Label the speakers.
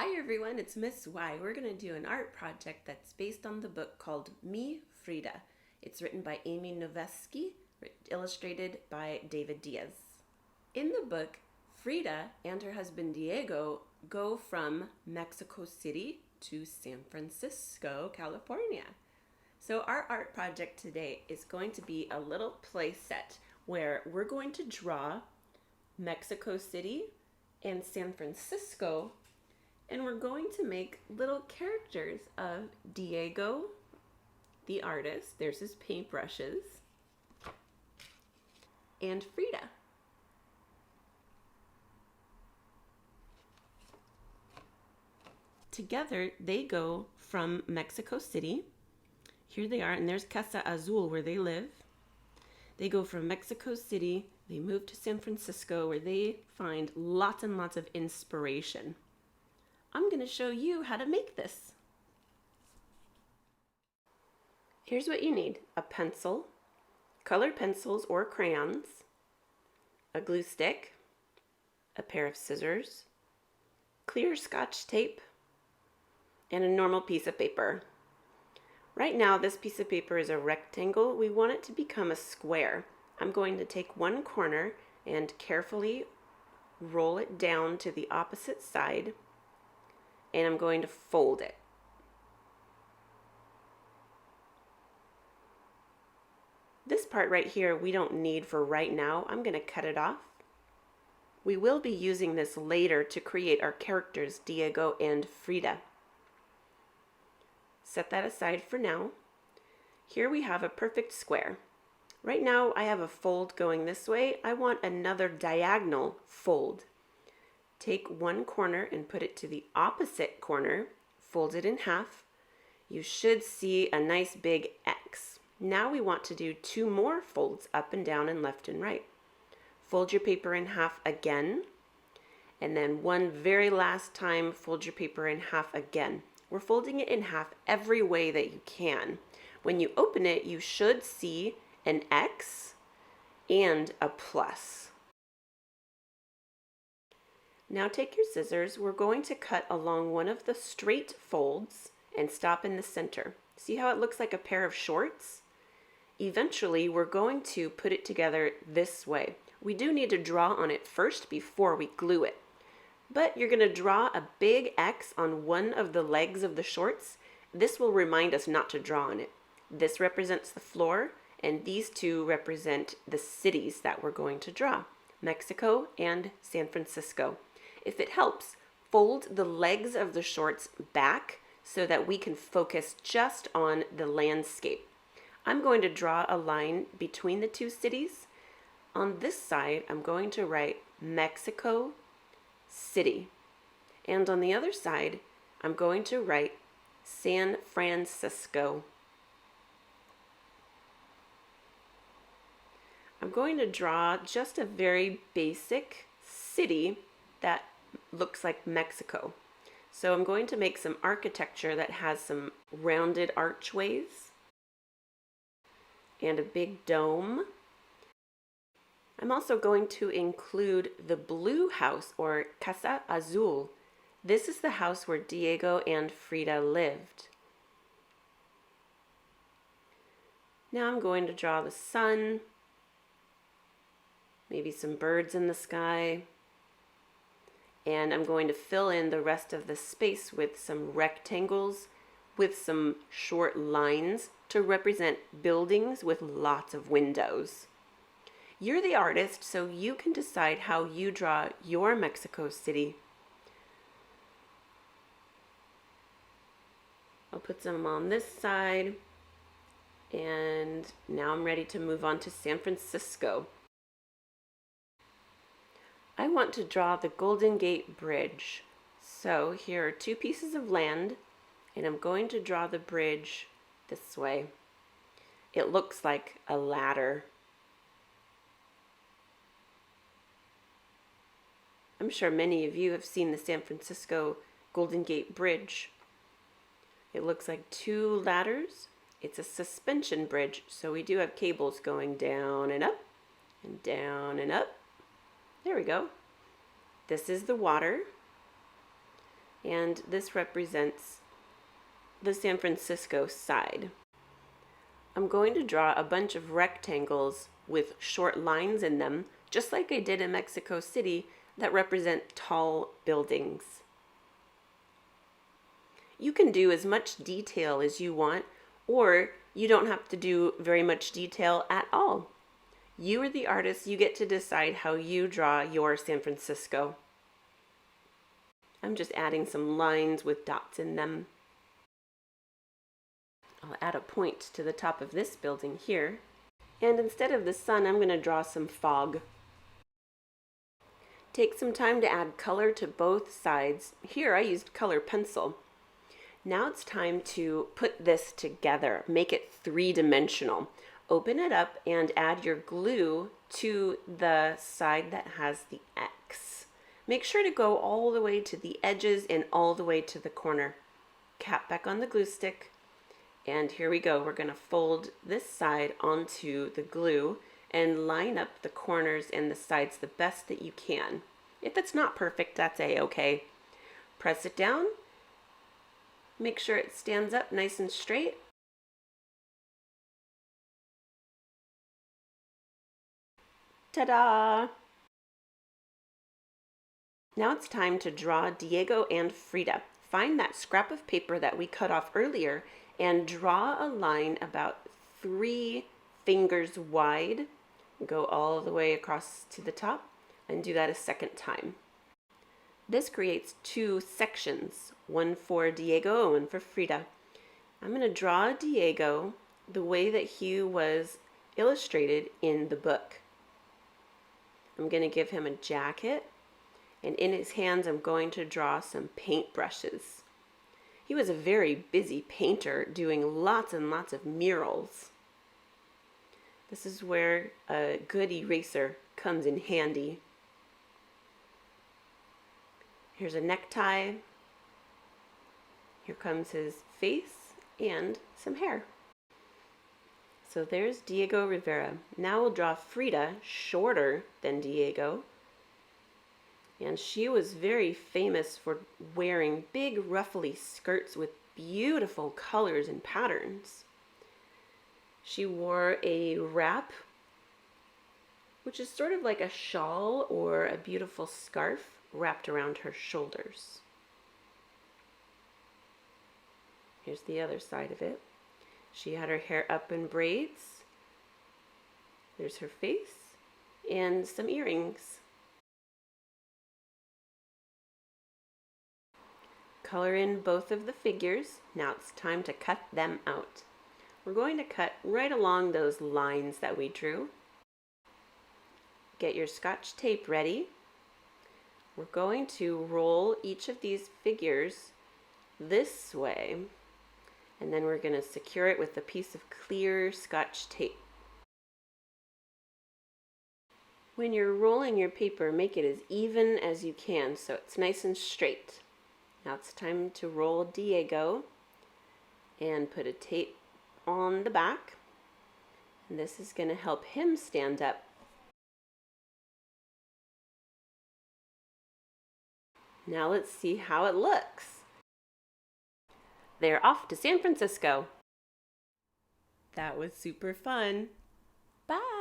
Speaker 1: Hi everyone, it's Miss Y. We're going to do an art project that's based on the book called Me, Frida. It's written by Amy Noveski, illustrated by David Diaz. In the book, Frida and her husband Diego go from Mexico City to San Francisco, California. So our art project today is going to be a little play set where we're going to draw Mexico City and San Francisco, and we're going to make little characters of Diego, the artist. There's his paintbrushes. And Frida. Together, they go from Mexico City. Here they are, and there's Casa Azul where they live. They go from Mexico City, they move to San Francisco where they find lots and lots of inspiration. I'm going to show you how to make this. Here's what you need: a pencil, colored pencils or crayons, a glue stick, a pair of scissors, clear scotch tape, and a normal piece of paper. Right now, this piece of paper is a rectangle. We want it to become a square. I'm going to take one corner and carefully roll it down to the opposite side, and I'm going to fold it. This part right here we don't need for right now. I'm going to cut it off. We will be using this later to create our characters, Diego and Frida. Set that aside for now. Here we have a perfect square. Right now I have a fold going this way. I want another diagonal fold. Take one corner and put it to the opposite corner, fold it in half. You should see a nice big X. Now we want to do two more folds up and down and left and right. Fold your paper in half again, and then one very last time fold your paper in half again. We're folding it in half every way that you can. When you open it, you should see an X and a plus. Now take your scissors. We're going to cut along one of the straight folds and stop in the center. See how it looks like a pair of shorts? Eventually, we're going to put it together this way. We do need to draw on it first before we glue it. But you're going to draw a big X on one of the legs of the shorts. This will remind us not to draw on it. This represents the floor, and these two represent the cities that we're going to draw: Mexico and San Francisco. If it helps, fold the legs of the shorts back so that we can focus just on the landscape. I'm going to draw a line between the two cities. On this side, I'm going to write Mexico City. And on the other side, I'm going to write San Francisco. I'm going to draw just a very basic city that looks like Mexico. So I'm going to make some architecture that has some rounded archways and a big dome. I'm also going to include the blue house, or Casa Azul. This is the house where Diego and Frida lived. Now I'm going to draw the sun, maybe some birds in the sky, and I'm going to fill in the rest of the space with some rectangles with some short lines to represent buildings with lots of windows. You're the artist, so you can decide how you draw your Mexico City. I'll put some on this side, and now I'm ready to move on to San Francisco. I want to draw the Golden Gate Bridge. So here are two pieces of land, and I'm going to draw the bridge this way. It looks like a ladder. I'm sure many of you have seen the San Francisco Golden Gate Bridge. It looks like two ladders. It's a suspension bridge, so we do have cables going down and up and down and up. There we go. This is the water. And this represents the San Francisco side. I'm going to draw a bunch of rectangles with short lines in them, just like I did in Mexico City, that represent tall buildings. You can do as much detail as you want, or you don't have to do very much detail at all. You are the artist. You get to decide how you draw your San Francisco. I'm just adding some lines with dots in them. I'll add a point to the top of this building here. And instead of the sun, I'm going to draw some fog. Take some time to add color to both sides. Here I used color pencil. Now it's time to put this together, make it three-dimensional. Open it up and add your glue to the side that has the X. Make sure to go all the way to the edges and all the way to the corner. Cap back on the glue stick. And here we go. We're going to fold this side onto the glue and line up the corners and the sides the best that you can. If it's not perfect, that's a-okay. Press it down. Make sure it stands up nice and straight. Ta-da! Now it's time to draw Diego and Frida. Find that scrap of paper that we cut off earlier and draw a line about 3 fingers wide. Go all the way across to the top and do that a second time. This creates 2 sections, one for Diego and one for Frida. I'm going to draw Diego the way that he was illustrated in the book. I'm going to give him a jacket, and in his hands I'm going to draw some paintbrushes. He was a very busy painter doing lots and lots of murals. This is where a good eraser comes in handy. Here's a necktie. Here comes his face and some hair. So there's Diego Rivera. Now we'll draw Frida, shorter than Diego. And she was very famous for wearing big ruffly skirts with beautiful colors and patterns. She wore a wrap, which is sort of like a shawl or a beautiful scarf wrapped around her shoulders. Here's the other side of it. She had her hair up in braids. There's her face and some earrings. Color in both of the figures. Now it's time to cut them out. We're going to cut right along those lines that we drew. Get your scotch tape ready. We're going to roll each of these figures this way, and then we're going to secure it with a piece of clear scotch tape. When you're rolling your paper, make it as even as you can so it's nice and straight. Now it's time to roll Diego and put a tape on the back. And this is going to help him stand up. Now let's see how it looks. They're off to San Francisco. That was super fun. Bye!